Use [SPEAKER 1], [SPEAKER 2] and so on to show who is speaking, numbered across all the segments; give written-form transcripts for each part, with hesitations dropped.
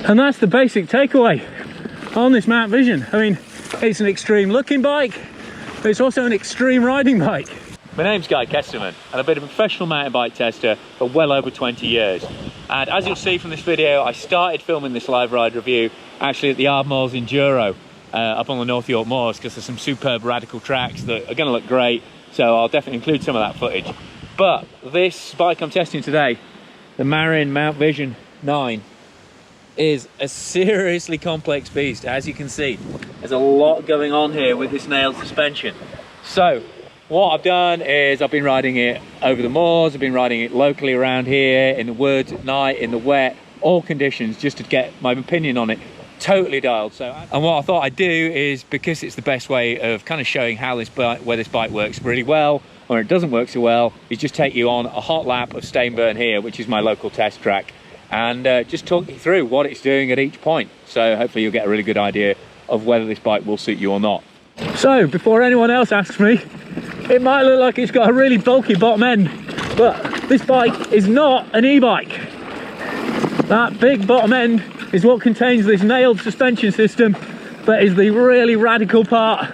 [SPEAKER 1] And that's the basic takeaway on this Mount Vision. I mean, it's an extreme looking bike, but it's also an extreme riding bike.
[SPEAKER 2] My name's GuyKesTV, and I've been a professional mountain bike tester for well over 20 years. And as you'll see from this video, I started filming this live ride review actually at the Ardmore's Enduro up on the North York Moors, because there's some superb radical tracks that are going to look great, so I'll definitely include some of that footage. But this bike I'm testing today, the Marin Mount Vision 9, is a seriously complex beast. As you can see, there's a lot going on here with this nailed suspension. So what I've done is I've been riding it over the moors, I've been riding it locally around here, in the woods, at night, in the wet, all conditions, just to get my opinion on it totally dialed. And what I thought I'd do is, because it's the best way of kind of showing how this bike, where this bike works really well or it doesn't work so well, is just take you on a hot lap of Stainburn here, which is my local test track, and just talk you through what it's doing at each point. So hopefully you'll get a really good idea of whether this bike will suit you or not.
[SPEAKER 1] So before anyone else asks me, it might look like it's got a really bulky bottom end, but this bike is not an e-bike. That big bottom end is what contains this nailed suspension system, that is the really radical part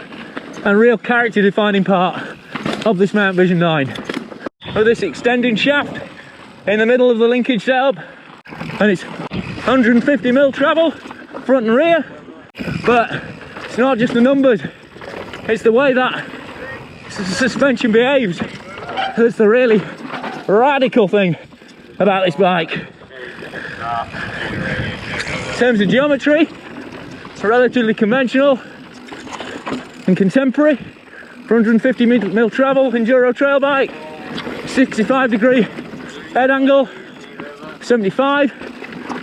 [SPEAKER 1] and real character defining part of this Mount Vision 9. With this extending shaft in the middle of the linkage setup, and it's 150mm travel front and rear. But it's not just the numbers, it's the way that suspension behaves that's the really radical thing about this bike. In terms of geometry, it's relatively conventional and contemporary for 150mm travel enduro trail bike. 65-degree head angle, 75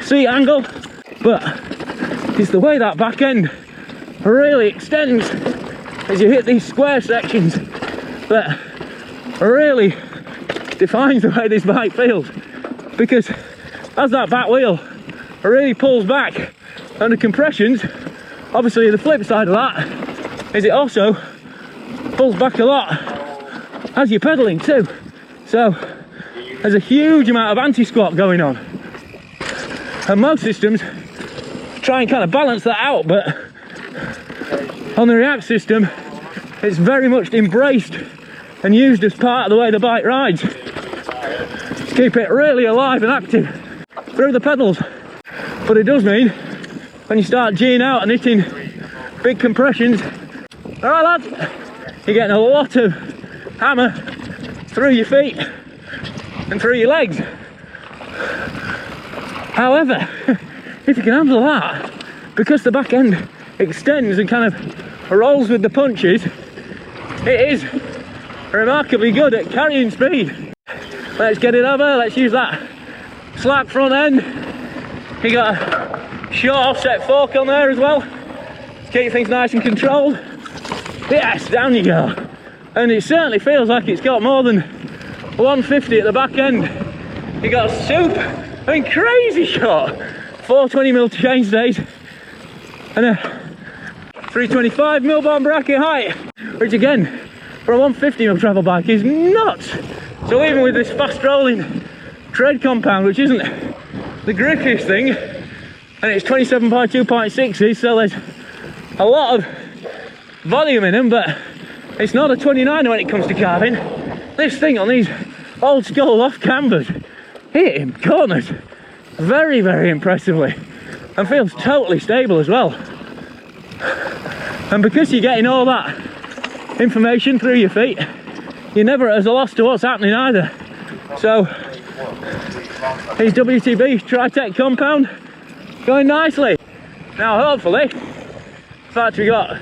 [SPEAKER 1] seat angle, but it's the way that back end really extends as you hit these square sections that really defines the way this bike feels, because as that back wheel really pulls back under compressions, obviously the flip side of that is it also pulls back a lot as you're pedaling too. So there's a huge amount of anti-squat going on, and most systems try and kind of balance that out, but on the React system it's very much embraced and used as part of the way the bike rides to keep it really alive and active through the pedals. But it does mean when you start G'ing out and hitting big compressions, all right lads, you're getting a lot of hammer through your feet and through your legs. However, if you can handle that, because the back end extends and kind of rolls with the punches, it is remarkably good at carrying speed. Let's get it over, let's use that slack front end. You got a short offset fork on there as well to keep things nice and controlled. Yes, down you go. And it certainly feels like it's got more than 150 at the back end. You got a super, I mean, crazy short 420mm chainstays and a 325mm bottom bracket height, which again for a 150mm travel bike is nuts. So even with this fast rolling tread compound, which isn't the grippiest thing, and it's 27 by 2.6s, so there's a lot of volume in them, but it's not a 29 when it comes to carving. This thing on these old school off cambers hitting corners very, very impressively, and feels totally stable as well. And because you're getting all that information through your feet, you're never at a loss to what's happening either. So these WTB Tri-Tech compound going nicely. Now hopefully, in fact, we got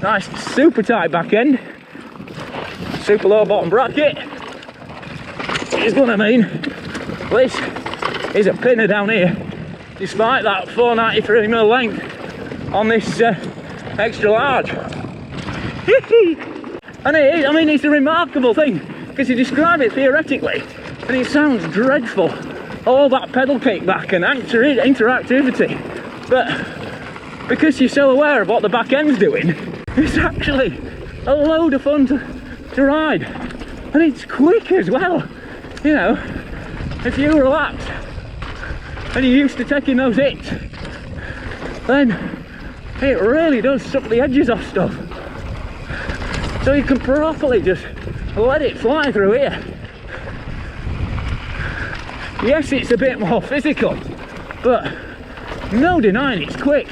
[SPEAKER 1] nice super tight back end, super low bottom bracket, is going to mean this is a pinner down here, despite that 493mm length on this extra large. And it is, I mean, it's a remarkable thing, because you describe it theoretically and it sounds dreadful, all that pedal kickback and interactivity, but because you're so aware of what the back end's doing, it's actually a load of fun to ride, and it's quick as well. You know, if you're relaxed and you're used to taking those hits then it really does suck the edges off stuff. So you can properly just let it fly through here. Yes, it's a bit more physical, but no denying it's quick.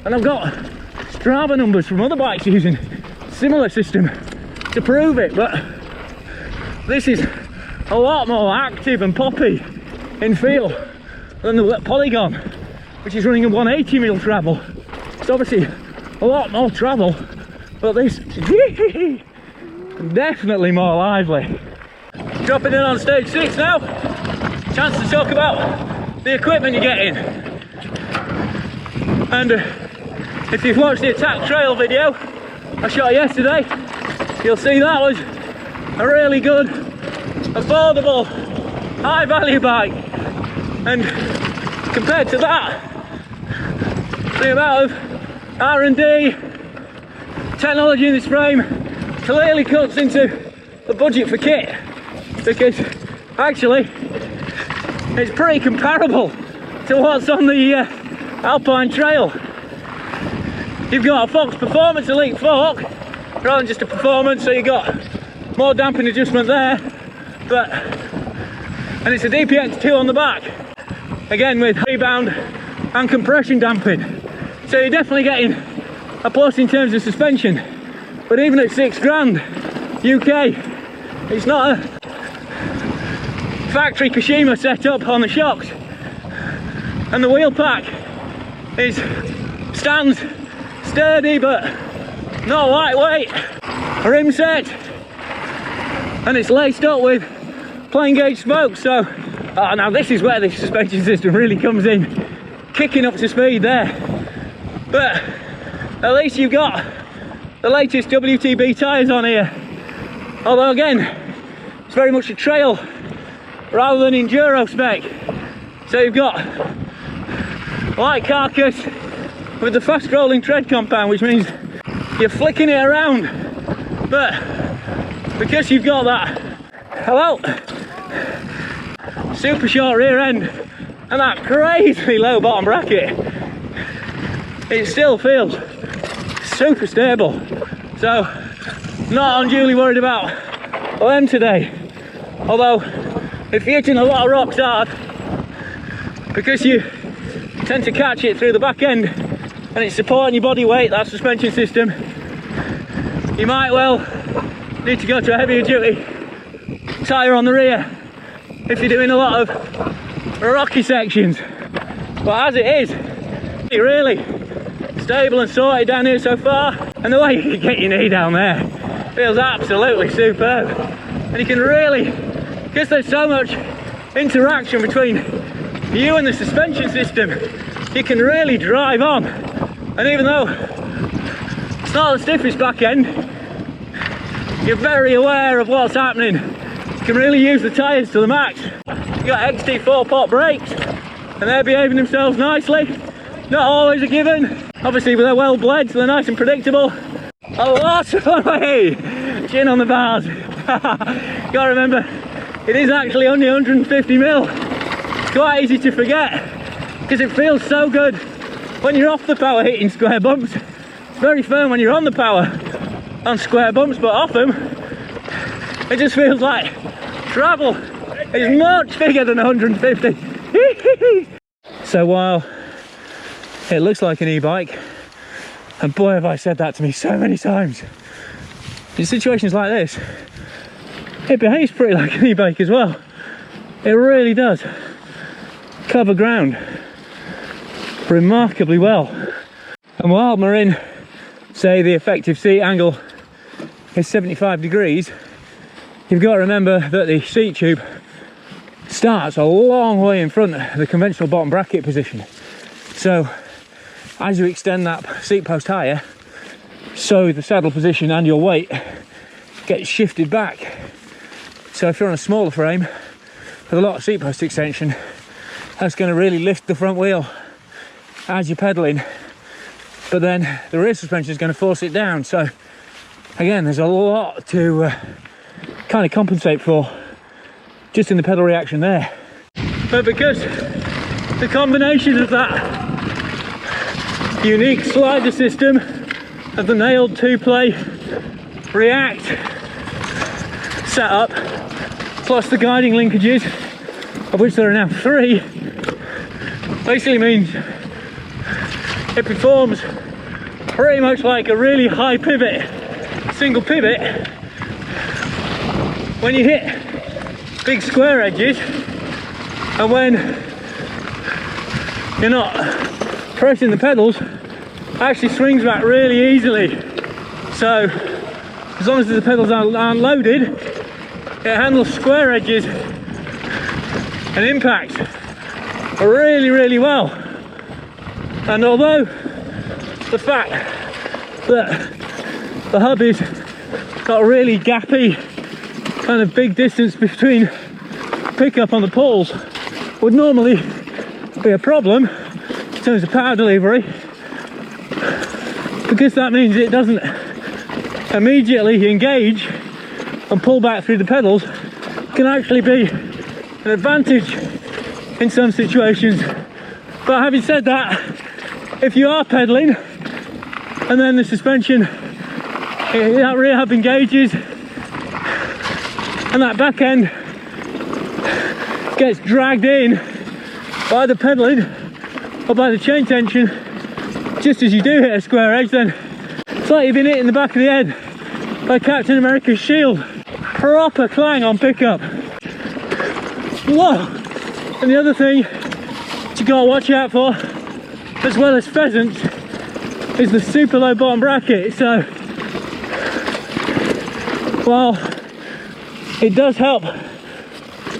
[SPEAKER 1] And I've got Strava numbers from other bikes using similar system to prove it, but this is a lot more active and poppy in feel than the Polygon, which is running a 180mm travel. It's obviously a lot more travel, but this definitely more lively. Dropping in on stage 6 now. Chance to talk about the equipment you're getting. And if you've watched the Attack Trail video I shot yesterday, you'll see that was a really good, affordable, high value bike. And compared to that, the amount of R&D, technology in this frame clearly cuts into the budget for kit, because actually it's pretty comparable to what's on the Alpine Trail. You've got a Fox Performance Elite fork rather than just a performance, so you've got more damping adjustment there, and it's a DPX2 on the back, again with rebound and compression damping, so you're definitely getting a plus in terms of suspension. But even at £6,000 UK, it's not a factory Kashima setup on the shocks, and the wheel pack stands sturdy but not lightweight. A rim set, and it's laced up with plain gauge spokes, so now this is where the suspension system really comes in, kicking up to speed there. But at least you've got the latest WTB tyres on here, although again it's very much a trail rather than enduro spec. So you've got light carcass with the fast rolling tread compound, which means you're flicking it around, but because you've got that super short rear end and that crazy low bottom bracket, it still feels super stable. So not unduly worried about them today, although if you're hitting a lot of rocks hard, because you tend to catch it through the back end and it's supporting your body weight, that suspension system, you might well need to go to a heavier duty tyre on the rear if you're doing a lot of rocky sections. But as it is, it's really stable and sorted down here so far, and the way you can get your knee down there feels absolutely superb. And you can really, because there's so much interaction between you and the suspension system, you can really drive on. And even though it's not the stiffest back end, you're very aware of what's happening. You can really use the tyres to the max. You've got XT4 pot brakes, and they're behaving themselves nicely. Not always a given, obviously, but they're well bled, so they're nice and predictable. A lot of way, chin on the bars. Gotta remember, it is actually only 150mm. It's quite easy to forget, because it feels so good when you're off the power hitting square bumps. It's very firm when you're on the power on square bumps, but off them, it just feels like travel is much bigger than 150. So while it looks like an e-bike, and boy have I said that to me so many times, in situations like this, it behaves pretty like an e-bike as well. It really does cover ground remarkably well. And while Marin say the effective seat angle is 75 degrees, you've got to remember that the seat tube starts a long way in front of the conventional bottom bracket position. So as you extend that seat post higher, so the saddle position and your weight gets shifted back. So if you're on a smaller frame with a lot of seat post extension, that's going to really lift the front wheel as you're pedaling, but then the rear suspension is going to force it down. So again, there's a lot to kind of compensate for just in the pedal reaction there. But because the combination of that unique slider system of the nailed 2-play React setup, plus the guiding linkages, of which there are now 3, basically means it performs pretty much like a really high pivot, single pivot, when you hit big square edges and when you're not pressing the pedals. It actually swings back really easily. So as long as the pedals aren't loaded, it handles square edges and impacts really, really well. And although the fact that the hub is got a really gappy kind of big distance between pickup on the poles would normally be a problem in terms of power delivery, because that means it doesn't immediately engage and pull back through the pedals, can actually be an advantage in some situations. But having said that, if you are pedaling and then the suspension, that rear hub engages and that back end gets dragged in by the pedaling or by the chain tension just as you do hit a square edge, then it's like you've been hit in the back of the head by Captain America's shield. Proper clang on pickup. Whoa! And the other thing you gotta watch out for, as well as pheasants, is the super low bottom bracket. So while it does help,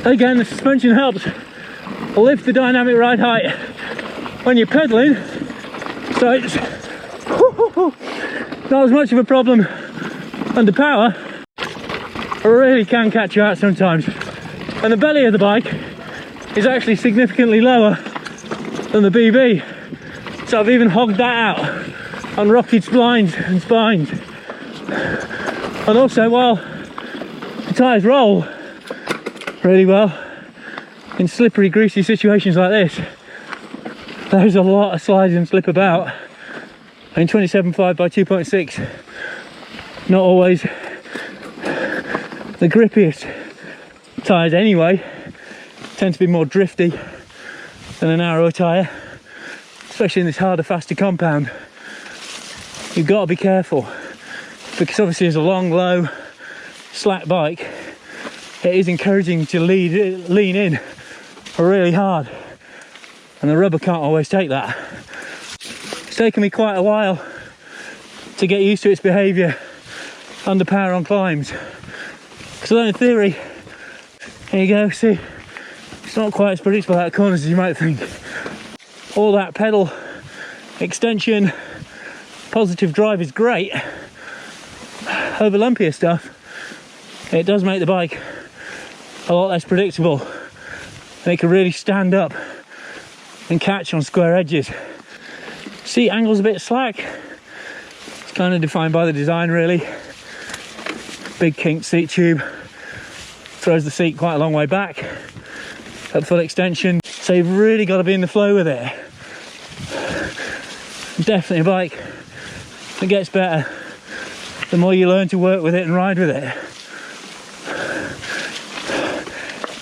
[SPEAKER 1] again, the suspension helps lift the dynamic ride height when you're pedaling, so it's not as much of a problem under power. It really can catch you out sometimes. And the belly of the bike is actually significantly lower than the BB, so I've even hogged that out on rocky splines and spines. And also, while the tyres roll really well in slippery, greasy situations like this, there's a lot of slides and slip about. In 27.5 by 2.6, not always the grippiest tyres anyway, tend to be more drifty than a narrower tyre, especially in this harder, faster compound. You've got to be careful, because obviously as a long, low, slack bike, it is encouraging to lean in really hard, and the rubber can't always take that. It's taken me quite a while to get used to its behaviour under power on climbs, because in theory, here you go, see, it's not quite as predictable out of corners as you might think. All that pedal extension, positive drive is great. Over lumpier stuff, it does make the bike a lot less predictable, and it can really stand up and catch on square edges. Seat angle's a bit slack. It's kind of defined by the design, really. Big kinked seat tube throws the seat quite a long way back at full extension, so you've really got to be in the flow with it. Definitely a bike that gets better the more you learn to work with it and ride with it.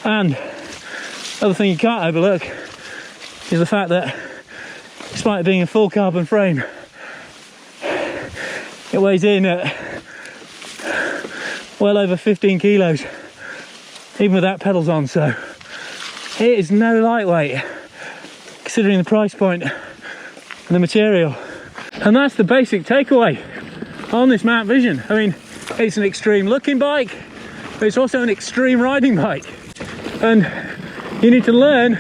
[SPEAKER 1] And the other thing you can't overlook is the fact that, despite it being a full carbon frame, it weighs in at well over 15 kilos, even without pedals on, so it is no lightweight considering the price point and the material. And that's the basic takeaway on this Mount Vision. I mean, it's an extreme looking bike, but it's also an extreme riding bike, and you need to learn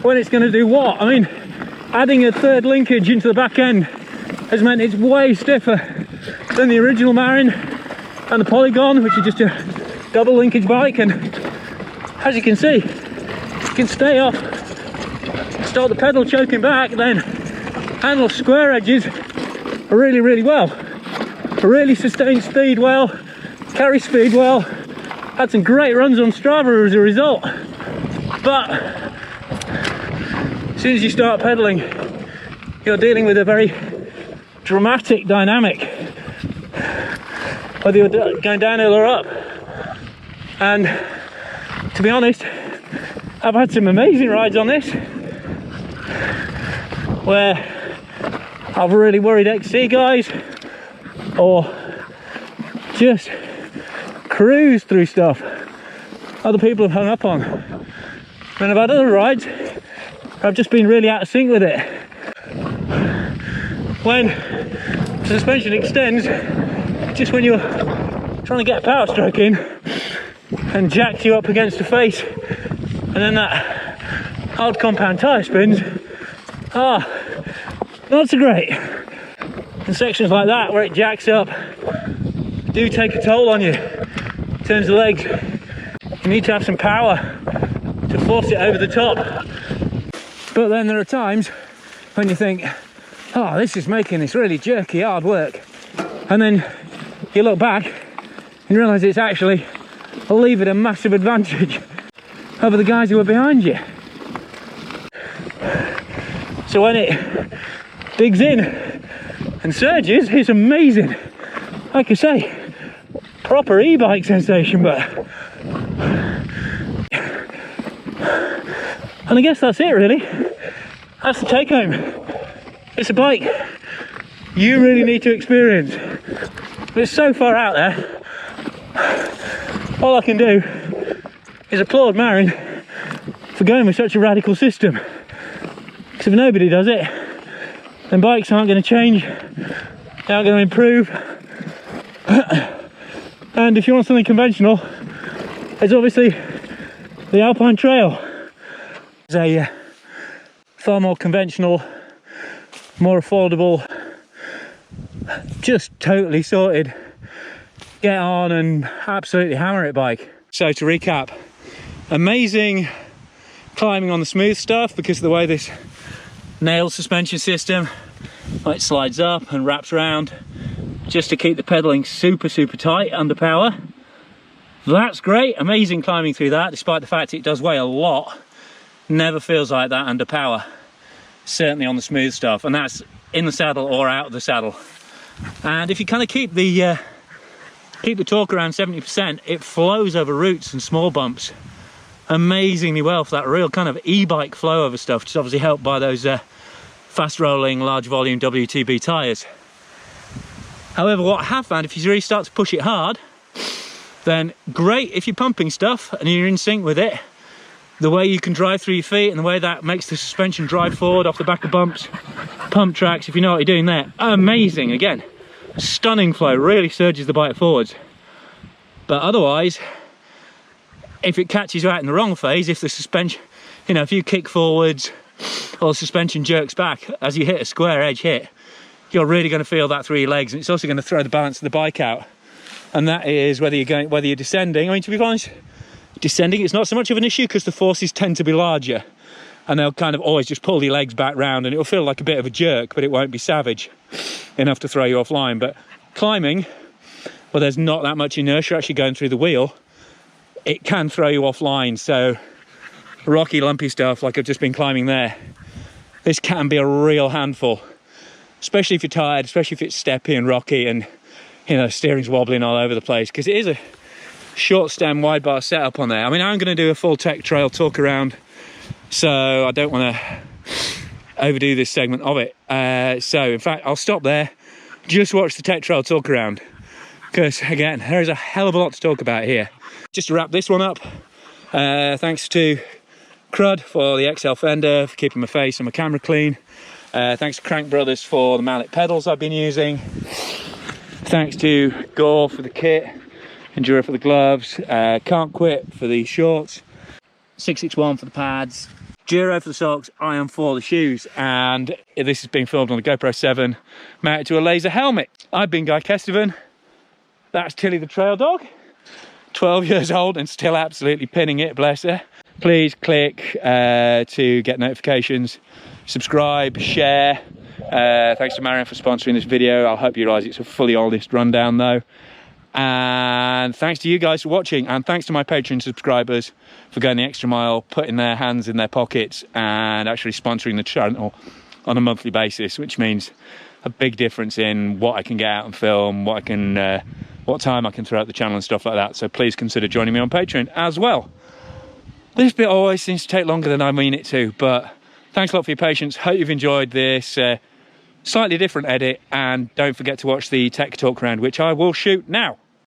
[SPEAKER 1] when it's going to do what. I mean, adding a third linkage into the back end has meant it's way stiffer than the original Marin and the Polygon, which is just a double linkage bike. And as you can see, you can stay off, start the pedal choking back, then handle square edges really, really well. Really sustain speed well, carry speed well. Had some great runs on Strava as a result. But as soon as you start pedaling, you're dealing with a very dramatic dynamic, whether you're going downhill or up. And to be honest, I've had some amazing rides on this where I've really worried XC guys or just cruised through stuff other people have hung up on. And I've had other rides where I've just been really out of sync with it. When the suspension extends, just when you're trying to get a power stroke in, and jacks you up against the face, and then that hard compound tyre spins. Not so great. And sections like that where it jacks up do take a toll on you. Turns the legs. You need to have some power to force it over the top. But then there are times when you think, oh, this is making this really jerky hard work, and then you look back and realise it's actually leaving a massive advantage over the guys who are behind you. So when it digs in and surges, it's amazing. Like I say, proper e-bike sensation. But and I guess that's it really. That's the take home. It's a bike you really need to experience. But it's so far out there, all I can do is applaud Marin for going with such a radical system. Because if nobody does it, then bikes aren't going to change, they aren't going to improve. And if you want something conventional, there's obviously the Alpine Trail. It's a far more conventional, more affordable, just totally sorted, get on and absolutely hammer it bike. So to recap, amazing climbing on the smooth stuff because of the way this nail suspension system, it slides up and wraps around just to keep the pedaling super tight under power. That's great. Amazing climbing through that, despite the fact it does weigh a lot. Never feels like that under power, certainly on the smooth stuff, and that's in the saddle or out of the saddle. And if you kind of keep the torque around 70%, it flows over roots and small bumps amazingly well for that real kind of e-bike flow over stuff, which is obviously helped by those fast rolling large volume WTB tyres. However, what I have found, if you really start to push it hard, then great if you're pumping stuff and you're in sync with it, the way you can drive through your feet and the way that makes the suspension drive forward off the back of bumps, pump tracks, if you know what you're doing there, amazing. Again, stunning flow, really surges the bike forwards. But otherwise, if it catches you out in the wrong phase, if the suspension, you know, if you kick forwards or the suspension jerks back as you hit a square edge hit, you're really going to feel that through your legs, and it's also going to throw the balance of the bike out. And that is whether you're descending. I mean, to be honest, descending, it's not so much of an issue because the forces tend to be larger and they'll kind of always just pull your legs back round and it'll feel like a bit of a jerk, but it won't be savage enough to throw you offline. But climbing, well, there's not that much inertia actually going through the wheel, it can throw you offline. So rocky, lumpy stuff like I've just been climbing there, this can be a real handful, especially if you're tired, especially if it's steppy and rocky and, you know, steering's wobbling all over the place, because it is a short stem wide bar setup on there. I mean, I'm going to do a full tech trail talk around, so I don't want to overdo this segment of it. So in fact, I'll stop there, just watch the tech trail talk around, because again, there is a hell of a lot to talk about here. Just to wrap this one up, thanks to Crud for the XL fender, for keeping my face and my camera clean. Thanks to Crank Brothers for the mallet pedals I've been using. Thanks to Gore for the kit, Enduro for the gloves, Can't Quit for the shorts, 661 for the pads, Duro for the socks, Iron for the shoes, and this has been filmed on the GoPro 7 mounted to a laser helmet. I've been GuyKesTV, that's Tilly the trail dog, 12 years old and still absolutely pinning it, bless her. Please click to get notifications, subscribe, share. Thanks to Marin for sponsoring this video. I hope you realise it's a fully honest rundown though. And thanks to you guys for watching, and thanks to my Patreon subscribers for going the extra mile, putting their hands in their pockets and actually sponsoring the channel
[SPEAKER 2] on a monthly basis, which means a big difference in what I can get out and film, what time I can throw out the channel and stuff like that. So please consider joining me on Patreon as well. This bit always seems to take longer than I mean it to, but thanks a lot for your patience. Hope you've enjoyed this slightly different edit, and don't forget to watch the tech talk round, which I will shoot now.